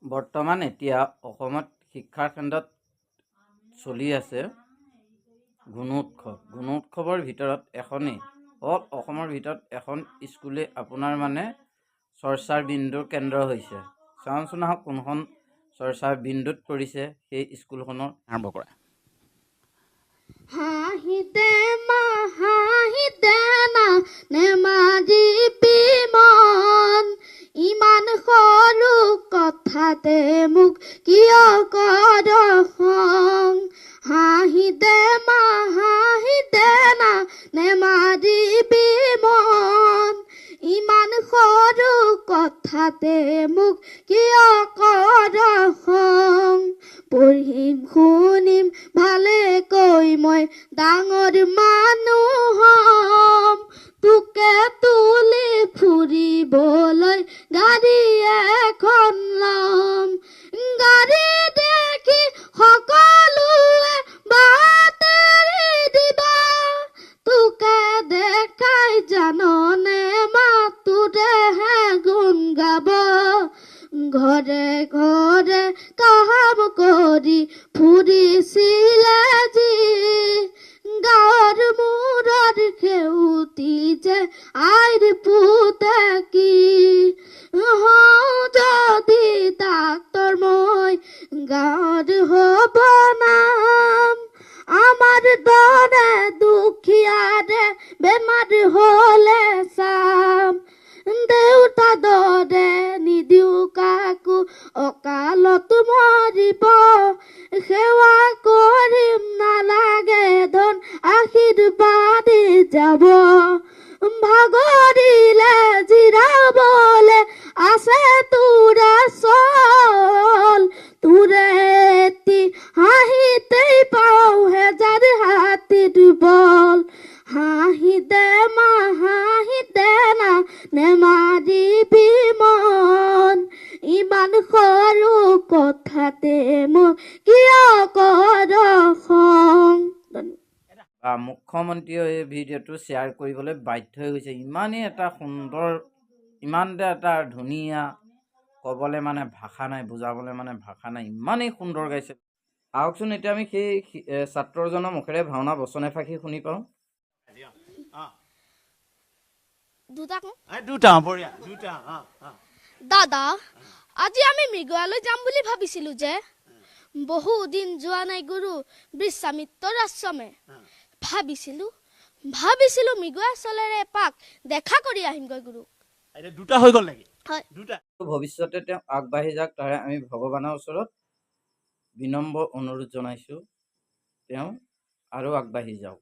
বৰ্তমান এতিয়া অসমত শিক্ষাৰ কেন্দ্ৰত চলি আছে গুণোৎসৱ। গুণোৎসৱৰ ভিতৰত এখনেই অসমৰ ভিতৰত এখন স্কুলে আপোনাৰ মানে চৰ্চাৰ বিন্দুৰ কেন্দ্ৰ হৈছে। চাওঁচোন আহক কোনখন চৰ্চাৰ বিন্দুত পৰিছে সেই স্কুলখনৰ আৰম্ভ কৰা। হাঁহিতে না নেমাৰিবি মন, ইমান সৰু কথাতে মোক কিয় কৰ খং। হাঁহিতে না নেমাৰিবি মন, ইমান সৰু কথাতে মোক কিয় কৰ খং। পঢ়িম শুনিম ভালে কৈ মই ডাঙৰ মানুহ হম, তোকে তুলি ফুৰিবলৈ গাড়ী এখন লম। গাড়ী দেখি সকলোৱে বাটেৰি দিবা, তোকে দেখাই জাননে মাতোৰেহে গুণ গাব। ঘৰে ঘৰে কাম কৰি ফুৰিছিলে যি, গাঁৱৰ মূৰৰ সেউতি যে আইৰ পুতে কি। হওঁ যদি ডাক্তৰ মই গাঁৱৰ হ'ব নাম, আমাৰ দৰে দুখীয়াৰে বেমাৰ হ'লে চাম। দেউতা দৰে নিদিওঁ কাকো অকালত মৰিব, সেৱা কৰিম নালাগে ধন আশীৰ্বাদ যাব। ভাগৰিলে জিৰাবলে আছে তোৰে চল, তোৰে এটি হাঁহিতেই পাওঁ হেজাৰ হাতীৰ বল। হাঁহিতে না নেমাৰিবি মন, ইমান সৰু কথাতে মোক কিয় কৰ খং। মুখ্যমন্ত্ৰীয়ে এই ভিডিঅ'টো শ্বেয়াৰ কৰিবলৈ বাধ্য হৈ গৈছে। ইমানেই এটা সুন্দৰ, ইমান এটা ধুনীয়া, ক'বলৈ মানে ভাষা নাই, বুজাবলৈ মানে ভাষা নাই, ইমানেই সুন্দৰ গাইছে। আহকচোন এতিয়া আমি সেই ছাত্ৰজনৰ মুখেৰে ভাওনা বচন এফাকি শুনি পাওঁ। দাদা, আজি আমি মৃগয়ালৈ যাম বুলি ভাবিছিলো যে, বহু দিন যোৱা নাই গুৰু বিশ্বামিত্ৰৰ আশ্ৰমে। ভাবিছিলো মৃগয়াচলেৰে এপাক দেখা কৰি আহিমগৈ গুৰু। দুটা হৈ গ'ল নেকি? হয়। ভৱিষ্যতে তেওঁ আগবাঢ়ি যাওক, তাৰে আমি ভগৱানৰ ওচৰত বিনম্ৰ অনুৰোধ জনাইছোঁ, তেওঁ আৰু আগবাঢ়ি যাওক।